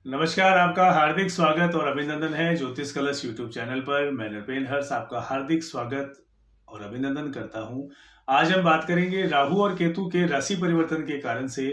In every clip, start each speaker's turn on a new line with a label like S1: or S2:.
S1: नमस्कार, आपका हार्दिक स्वागत और अभिनंदन है ज्योतिष कलश यूट्यूब चैनल पर। मैं नृपेंद्र हर्ष आपका हार्दिक स्वागत और अभिनंदन करता हूं। आज हम बात करेंगे राहु और केतु के राशि परिवर्तन के कारण से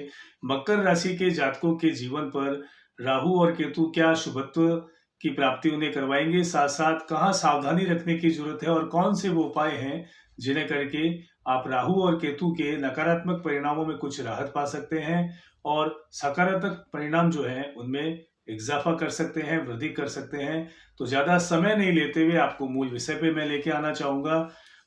S1: मकर राशि के जातकों के जीवन पर राहु और केतु क्या शुभत्व की प्राप्ति उन्हें करवाएंगे, साथ साथ कहाँ सावधानी रखने की जरूरत है और कौन से वो उपाय हैं जिन्हें करके आप राहु और केतु के नकारात्मक परिणामों में कुछ राहत पा सकते हैं और सकारात्मक परिणाम जो है उनमें इजाफा कर सकते हैं, वृद्धि कर सकते हैं। तो ज्यादा समय नहीं लेते हुए आपको मूल विषय पे मैं लेके आना चाहूंगा।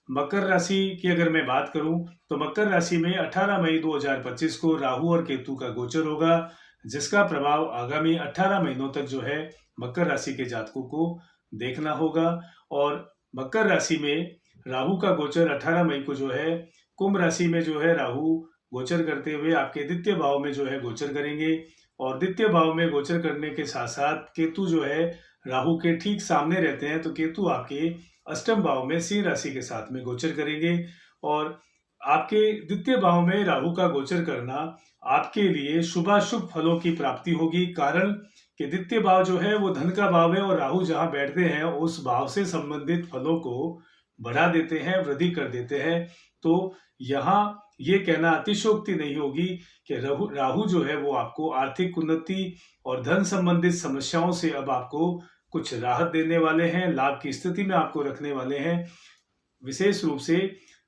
S1: मकर राशि की अगर मैं बात करूं तो मकर राशि में 18 मई 2025 को राहु और केतु का गोचर होगा, जिसका प्रभाव आगामी 18 महीनों तक जो है मकर राशि के जातकों को देखना होगा। और मकर राशि में राहु का गोचर 18 मई को जो है कुंभ राशि में जो है राहु गोचर करते हुए आपके द्वितीय भाव में जो है गोचर करेंगे। और द्वितीय भाव में गोचर करने के साथ साथ केतु जो है राहु के ठीक सामने रहते हैं, तो केतु आपके अष्टम भाव में सिंह राशि के साथ में गोचर करेंगे। और आपके द्वितीय भाव में राहु का गोचर करना आपके लिए शुभाशुभ फलों की प्राप्ति होगी। कारण कि द्वितीय भाव जो है वो धन का भाव है और राहु जहां बैठते हैं उस भाव से संबंधित फलों को बढ़ा देते हैं, वृद्धि कर देते हैं। तो यहाँ ये कहना अतिशयोक्ति नहीं होगी कि राहु जो है वो आपको आर्थिक उन्नति और धन संबंधित समस्याओं से अब आपको कुछ राहत देने वाले हैं, लाभ की स्थिति में आपको रखने वाले हैं। विशेष रूप से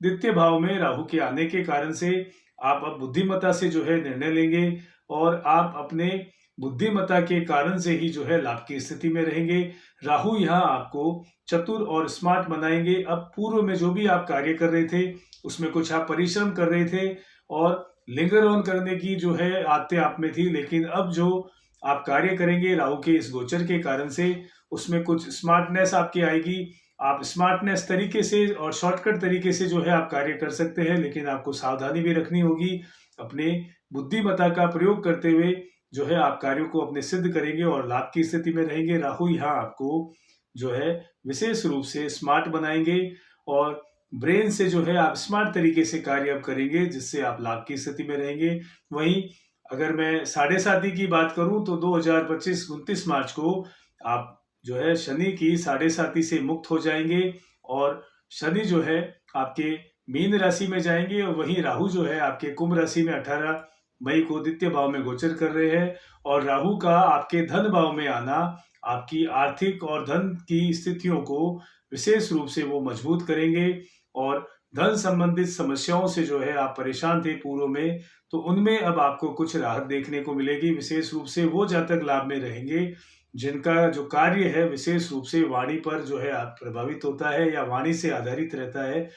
S1: द्वितीय भाव में राहु के आने के कारण से आप अब बुद्धिमत्ता से जो है निर्णय लेंगे और आप अपने बुद्धिमत्ता के कारण से ही जो है लाभ की स्थिति में रहेंगे। राहु यहाँ आपको चतुर और स्मार्ट बनाएंगे। अब पूर्व में जो भी आप कार्य कर रहे थे उसमें कुछ आप परिश्रम कर रहे थे और लिंगर ऑन करने की जो है आदतें आप में थी, लेकिन अब जो आप कार्य करेंगे राहु के इस गोचर के कारण से उसमें कुछ स्मार्टनेस आपकी आएगी। आप स्मार्टनेस तरीके से और शॉर्टकट तरीके से जो है आप कार्य कर सकते हैं, लेकिन आपको सावधानी भी रखनी होगी। अपने बुद्धिमत्ता का प्रयोग करते हुए जो है आप कार्यों को अपने सिद्ध करेंगे और लाभ की स्थिति में रहेंगे। राहु यहाँ आपको जो है विशेष रूप से स्मार्ट बनाएंगे और ब्रेन से जो है आप स्मार्ट तरीके से कार्य अब करेंगे, जिससे आप लाभ की स्थिति में रहेंगे। वहीं अगर मैं साढ़े साथी की बात करूं तो 2025 29 मार्च को आप जो है शनि की साढ़े साथी से मुक्त हो जाएंगे और शनि जो है आपके मीन राशि में जाएंगे और वहीं राहु जो है आपके कुंभ राशि में 18 मई को द्वितीय भाव में गोचर कर रहे हैं। और राहु का आपके धन भाव में आना आपकी आर्थिक और धन की स्थितियों को विशेष रूप से वो मजबूत करेंगे और धन संबंधित समस्याओं से जो है आप परेशान थे पूर्व में, तो उनमें अब आपको कुछ राहत देखने को मिलेगी। विशेष रूप से वो जातक लाभ में रहेंगे जिनका जो कार्य है विशेष रूप से वाणी पर जो है आप प्रभावित होता है या वाणी से आधारित रहता है।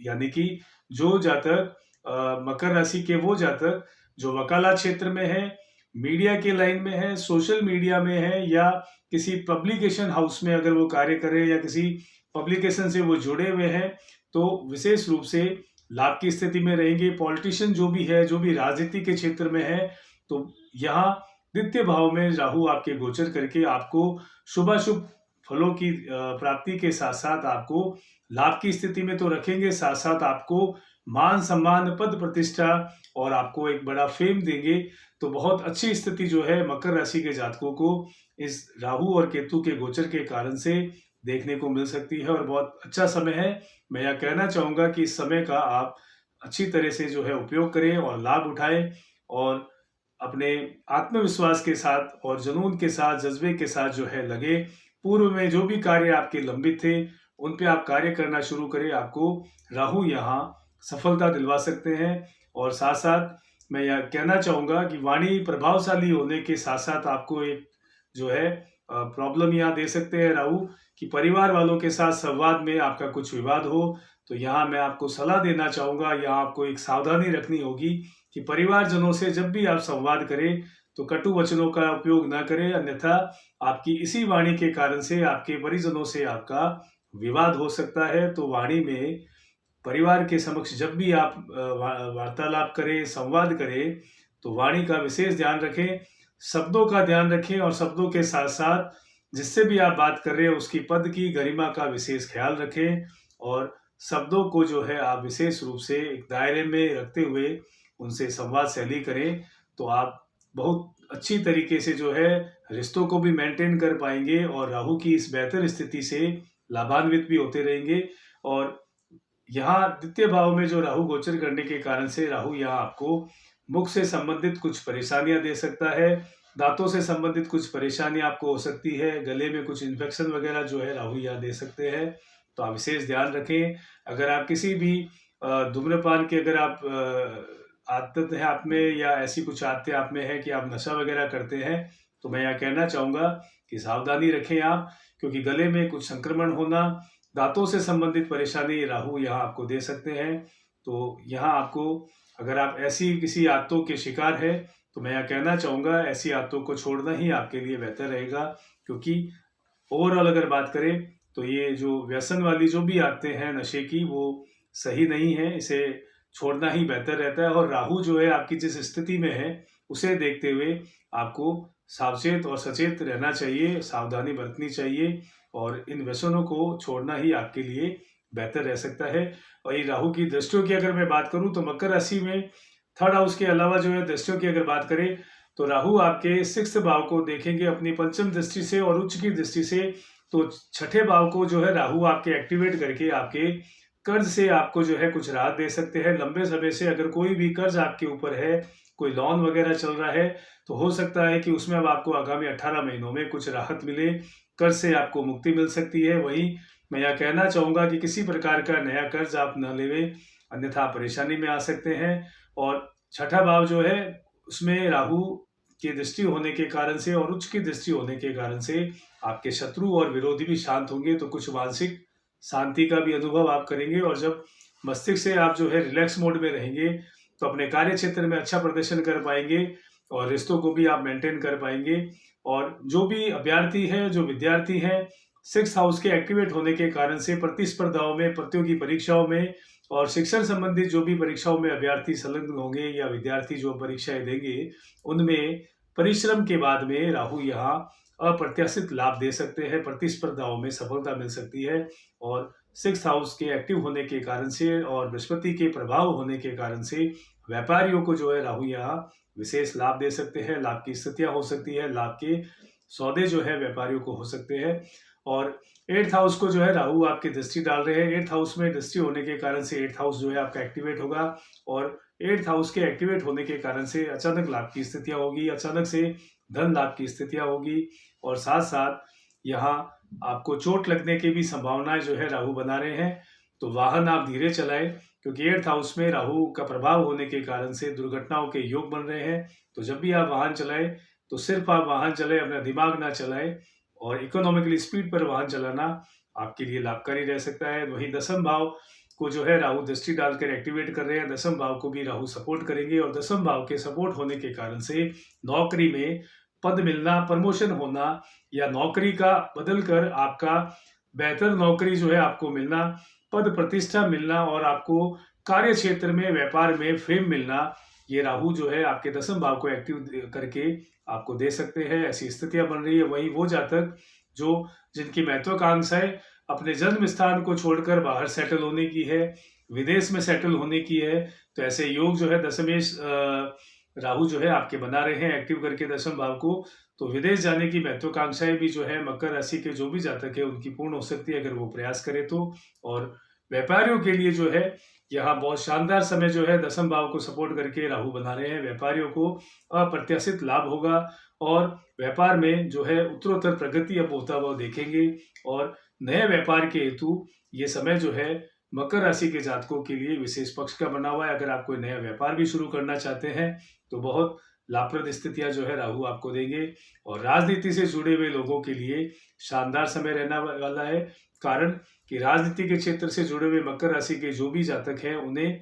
S1: यानी कि जो जातक मकर राशि के वो जातक जो वकालत क्षेत्र में है, मीडिया के लाइन में है, सोशल मीडिया में है या किसी पब्लिकेशन हाउस में अगर वो कार्य कर रहे हैं या किसी पब्लिकेशन से वो जुड़े हुए हैं, तो विशेष रूप से लाभ की स्थिति में रहेंगे। पॉलिटिशियन जो भी है, जो भी राजनीति के क्षेत्र में है, तो यहाँ द्वितीय भाव में राहु आपके गोचर करके आपको शुभाशुभ फलों की प्राप्ति के साथ साथ आपको लाभ की स्थिति में तो रखेंगे, साथ साथ आपको मान सम्मान पद प्रतिष्ठा और आपको एक बड़ा फेम देंगे। तो बहुत अच्छी स्थिति जो है मकर राशि के जातकों को इस राहु और केतु के गोचर के कारण से देखने को मिल सकती है और बहुत अच्छा समय है। मैं यह कहना चाहूंगा कि इस समय का आप अच्छी तरह से जो है उपयोग करें और लाभ उठाएं और अपने आत्मविश्वास के साथ और जुनून के साथ, जज्बे के साथ जो है लगे। पूर्व में जो भी कार्य आपके लंबित थे उन पे आप कार्य करना शुरू करें। आपको राहु यहाँ सफलता दिलवा सकते हैं। और साथ साथ मैं यह कहना चाहूंगा कि वाणी प्रभावशाली होने के साथ साथ आपको एक जो है प्रॉब्लम यहाँ दे सकते हैं राहु कि परिवार वालों के साथ संवाद में आपका कुछ विवाद हो। तो यहाँ मैं आपको सलाह देना चाहूंगा, यहाँ आपको एक सावधानी रखनी होगी कि परिवारजनों से जब भी आप संवाद करें तो कटु वचनों का उपयोग ना करें, अन्यथा आपकी इसी वाणी के कारण से आपके परिजनों से आपका विवाद हो सकता है। तो वाणी में परिवार के समक्ष जब भी आप वार्तालाप करें, संवाद करें, तो वाणी का विशेष ध्यान रखें, शब्दों का ध्यान रखें और शब्दों के साथ साथ जिससे भी आप बात कर रहे हैं उसकी पद की गरिमा का विशेष ख्याल रखें और शब्दों को जो है आप विशेष रूप से एक दायरे में रखते हुए उनसे संवाद शैली करें, तो आप बहुत अच्छी तरीके से जो है रिश्तों को भी मेंटेन कर पाएंगे और राहु की इस बेहतर स्थिति से लाभान्वित भी होते रहेंगे। और यहाँ द्वितीय भाव में जो राहु गोचर करने के कारण से राहु यहाँ आपको मुख से संबंधित कुछ परेशानियां दे सकता है, दांतों से संबंधित कुछ परेशानियां आपको हो सकती है, गले में कुछ इन्फेक्शन वगैरह जो है राहु यहाँ दे सकते हैं। तो आप विशेष ध्यान रखें। अगर आप किसी भी धूम्रपान की अगर आप आदत है आप में या ऐसी कुछ आदतें आप में है कि आप नशा वगैरह करते हैं, तो मैं यहाँ कहना चाहूँगा कि सावधानी रखें आप, क्योंकि गले में कुछ संक्रमण होना, दांतों से संबंधित परेशानी राहु यहाँ आपको दे सकते हैं। तो यहाँ आपको अगर आप ऐसी किसी आदतों के शिकार है तो मैं यहाँ कहना चाहूँगा ऐसी आदतों को छोड़ना ही आपके लिए बेहतर रहेगा, क्योंकि ओवरऑल अगर बात करें तो ये जो व्यसन वाली जो भी आदतें हैं नशे की वो सही नहीं है, इसे छोड़ना ही बेहतर रहता है। और राहु जो है आपकी जिस स्थिति में है उसे देखते हुए आपको सावचेत और सचेत रहना चाहिए, सावधानी बरतनी चाहिए और इन व्यसनों को छोड़ना ही आपके लिए बेहतर रह सकता है। और ये राहु की दृष्टियों की अगर मैं बात करूं तो मकर राशि में थर्ड हाउस के अलावा जो है दृष्टियों की अगर बात करें तो राहु आपके 6th भाव को देखेंगे अपनी पंचम दृष्टि से और उच्च की दृष्टि से। तो छठे भाव को जो है राहु आपके एक्टिवेट करके आपके कर्ज से आपको जो है कुछ राहत दे सकते हैं। लंबे समय से अगर कोई भी कर्ज आपके ऊपर है, कोई लोन वगैरह चल रहा है, तो हो सकता है कि उसमें अब आपको आगामी 18 महीनों में कुछ राहत मिले, कर्ज से आपको मुक्ति मिल सकती है। वहीं मैं यह कहना चाहूँगा कि किसी प्रकार का नया कर्ज आप न लेवें, अन्यथा परेशानी में आ सकते हैं। और छठा भाव जो है उसमें राहु की दृष्टि होने के कारण से और उच्च की दृष्टि होने के कारण से आपके शत्रु और विरोधी भी शांत होंगे, तो कुछ मानसिक शांति का भी अनुभव आप करेंगे। और जब मस्तिष्क से आप जो है रिलैक्स मोड में रहेंगे तो अपने कार्य क्षेत्र में अच्छा प्रदर्शन कर पाएंगे और रिश्तों को भी आप मेंटेन कर पाएंगे। और जो भी अभ्यर्थी है, जो विद्यार्थी हैं, 6th हाउस के एक्टिवेट होने के कारण से प्रतिस्पर्धाओं में, प्रतियोगी परीक्षाओं में और शिक्षण संबंधित जो भी परीक्षाओं में अभ्यर्थी संलग्न होंगे या विद्यार्थी जो परीक्षाएं देंगे, उनमें परिश्रम के बाद में राहु यहाँ अप्रत्याशित लाभ दे सकते हैं, प्रतिस्पर्धाओं में सफलता मिल सकती है। और 6th हाउस के एक्टिव होने के कारण से और बृहस्पति के प्रभाव होने के कारण से व्यापारियों को जो है राहु यहाँ विशेष लाभ दे सकते हैं, लाभ की स्थितियां हो सकती है, लाभ के सौदे जो है व्यापारियों को हो सकते हैं। और 8th हाउस को जो है राहु आपकी दृष्टि डाल रहे हैं। 8th हाउस में दृष्टि होने के कारण से 8th हाउस जो है आपका एक्टिवेट होगा और 8th हाउस के एक्टिवेट होने के कारण से अचानक लाभ की स्थितियां होगी, अचानक से धन लाभ की स्थितियां होगी। और साथ साथ यहाँ आपको चोट लगने की भी संभावनाएं जो है राहु बना रहे हैं। तो वाहन आप धीरे चलाएं, क्योंकि 8th हाउस में राहु का प्रभाव होने के कारण से दुर्घटनाओं के योग बन रहे हैं। तो जब भी आप वाहन चलाएं तो सिर्फ आप वाहन चलाएं, अपना दिमाग ना चलाएं और इकोनॉमिकली स्पीड पर वाहन चलाना आपके लिए लाभकारी रह सकता है। वहीं 10th भाव को जो है राहु दृष्टि डालकर एक्टिवेट कर रहे हैं, 10th भाव को भी राहु सपोर्ट करेंगे और 10th भाव के सपोर्ट होने के कारण से नौकरी में पद मिलना, प्रमोशन होना या नौकरी का बदल कर आपका बेहतर नौकरी जो है आपको मिलना, पद प्रतिष्ठा मिलना और आपको कार्य क्षेत्र में, व्यापार में फेम मिलना, ये राहु जो है आपके 10th भाव को एक्टिव करके आपको दे सकते हैं। ऐसी स्थितियां बन रही है। वहीं वो जातक जो जिनकी महत्वाकांक्षाएं अपने जन्म स्थान को छोड़कर बाहर सेटल होने की है, विदेश में सेटल होने की है, तो ऐसे योग जो है दशमेश राहु जो है आपके बना रहे हैं एक्टिव करके 10th भाव को। तो विदेश जाने की महत्वाकांक्षाएं भी जो है मकर राशि के जो भी जातक है उनकी पूर्ण हो सकती है अगर वो प्रयास करें तो। और व्यापारियों के लिए जो है यहाँ बहुत शानदार समय जो है 10th भाव को सपोर्ट करके राहु बना रहे हैं। व्यापारियों को अप्रत्याशित लाभ होगा और व्यापार में जो है उत्तरोत्तर प्रगति अब होता हुआ देखेंगे। और नए व्यापार के हेतु ये समय जो है मकर राशि के जातकों के लिए विशेष पक्ष का बना हुआ है। अगर आप कोई नया व्यापार भी शुरू करना चाहते हैं तो बहुत लाभप्रद स्थितियां जो है राहु आपको देंगे। और राजनीति से जुड़े हुए लोगों के लिए शानदार समय रहने वाला है, कारण कि राजनीति के क्षेत्र से जुड़े हुए मकर राशि के जो भी जातक हैं उन्हें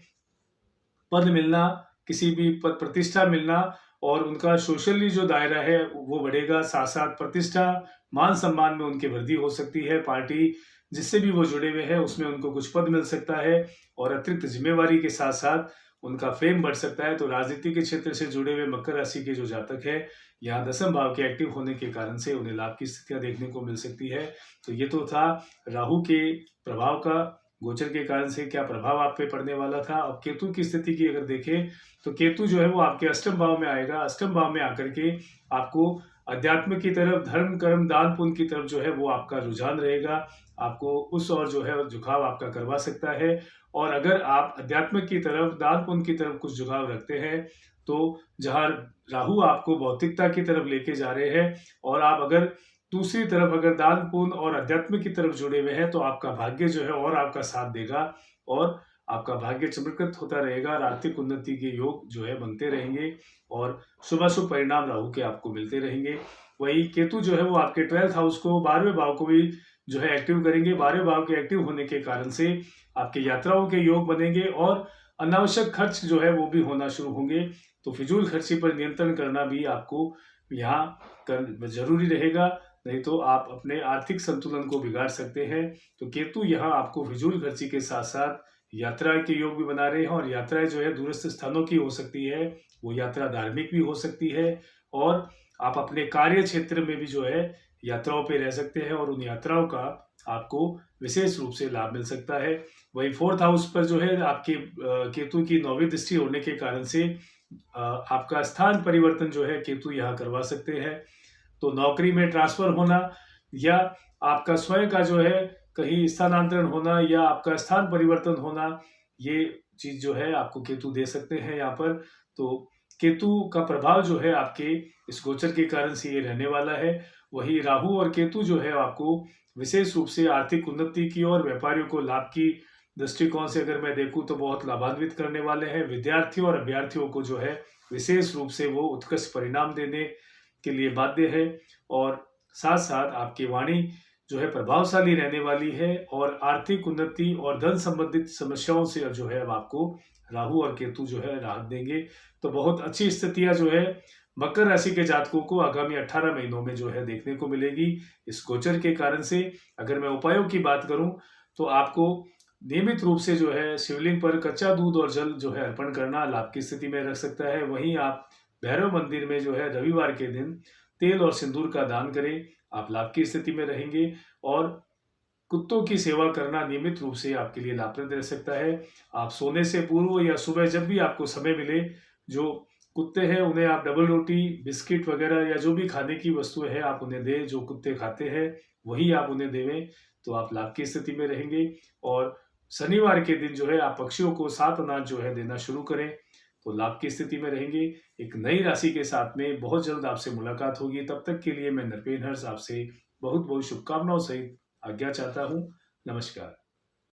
S1: पद मिलना, किसी भी पद प्रतिष्ठा मिलना और उनका सोशली जो दायरा है वो बढ़ेगा। साथ साथ प्रतिष्ठा, मान सम्मान में उनकी वृद्धि हो सकती है। पार्टी जिससे भी वो जुड़े हुए हैं उसमें उनको कुछ पद मिल सकता है और अतिरिक्त जिम्मेवारी के साथ साथ उनका फेम बढ़ सकता है। तो राजनीति के क्षेत्र से जुड़े हुए मकर राशि के जो जातक है यहाँ 10th भाव के एक्टिव होने के कारण से उन्हें लाभ की स्थितियां देखने को मिल सकती है। तो ये तो था राहु के प्रभाव का गोचर के कारण से क्या प्रभाव आप पे पड़ने वाला था। अब केतु की स्थिति की अगर देखें तो केतु जो है वो आपके अष्टम भाव में आएगा। अष्टम भाव में आकर के आपको अध्यात्म की तरफ, धर्म कर्म दान पुण्य की तरफ जो है वो आपका रुझान रहेगा। आपको उस और जो है झुकाव आपका करवा सकता है। और अगर आप अध्यात्म की तरफ, दान पुण्य की तरफ कुछ झुकाव रखते हैं, तो जहाँ राहु आपको भौतिकता की तरफ लेके जा रहे हैं और आप अगर दूसरी तरफ अगर दान पुण्य और अध्यात्म की तरफ जुड़े हुए हैं, तो आपका भाग्य जो है और आपका साथ देगा और आपका भाग्य चमत्कृत होता रहेगा और आर्थिक उन्नति के योग जो है बनते रहेंगे और शुभाशुभ परिणाम राहु के आपको मिलते रहेंगे। वही केतु जो है वो आपके 12th हाउस को, 12वें भाव को भी जो है एक्टिव करेंगे। 12वें भाव के एक्टिव होने के कारण से आपके यात्राओं के योग बनेंगे और अनावश्यक खर्च जो है वो भी होना शुरू होंगे। तो फिजूल खर्ची पर नियंत्रण करना भी आपको यहाँ कर जरूरी रहेगा, नहीं तो आप अपने आर्थिक संतुलन को बिगाड़ सकते हैं। तो केतु यहाँ आपको फिजूल खर्ची के साथ साथ यात्रा के योग भी बना रहे हैं और यात्राएं जो है दूरस्थ स्थानों की हो सकती है, वो यात्रा धार्मिक भी हो सकती है और आप अपने कार्य क्षेत्र में भी जो है यात्राओं पे रह सकते हैं और उन यात्राओं का आपको विशेष रूप से लाभ मिल सकता है। वही 4th हाउस पर जो है आपके केतु की 9वीं दृष्टि होने के कारण से आपका स्थान परिवर्तन जो है केतु यहाँ करवा सकते हैं। तो नौकरी में ट्रांसफर होना या आपका स्वयं का जो है कहीं स्थानांतरण होना या आपका स्थान परिवर्तन होना, ये चीज जो है आपको केतु दे सकते हैं यहाँ पर। तो केतु का प्रभाव जो है आपके इस गोचर के कारण से ये रहने वाला है। वही राहु और केतु जो है आपको विशेष रूप से आर्थिक उन्नति की और व्यापारियों को लाभ की दृष्टिकोण से अगर मैं देखूं तो बहुत लाभान्वित करने वाले हैं। विद्यार्थियों और अभ्यर्थियों को जो है विशेष रूप से वो उत्कृष्ट परिणाम देने के लिए बाध्य है और साथ साथ आपकी वाणी जो है प्रभावशाली रहने वाली है और आर्थिक उन्नति और धन संबंधित समस्याओं से जो है अब आपको राहु और केतु जो है राहत देंगे। तो बहुत अच्छी स्थितियां जो है मकर राशि के जातकों को आगामी 18 महीनों में जो है देखने को मिलेगी इस गोचर के कारण से। अगर मैं उपायों की बात करूं तो आपको नियमित रूप से जो है शिवलिंग पर कच्चा दूध और जल जो है अर्पण करना लाभ की स्थिति में रख सकता है। वहीं आप भैरव मंदिर में जो है रविवार के दिन तेल और सिंदूर का दान करें, आप लाभ की स्थिति में रहेंगे। और कुत्तों की सेवा करना नियमित रूप से आपके लिए लाभप्रद रह सकता है। आप सोने से पूर्व या सुबह जब भी आपको समय मिले, जो कुत्ते हैं उन्हें आप डबल रोटी, बिस्किट वगैरह या जो भी खाने की वस्तुएं हैं आप उन्हें दें। जो कुत्ते खाते हैं वही आप उन्हें देवें, तो आप लाभ की स्थिति में रहेंगे। और शनिवार के दिन जो है आप पक्षियों को 7 अनाज जो है देना शुरू करें, तो लाभ की स्थिति में रहेंगे। एक नई राशि के साथ में बहुत जल्द आपसे मुलाकात होगी। तब तक के लिए मैं नरपेन हर्ष आपसे बहुत बहुत शुभकामनाओं सहित आज्ञा चाहता हूँ। नमस्कार।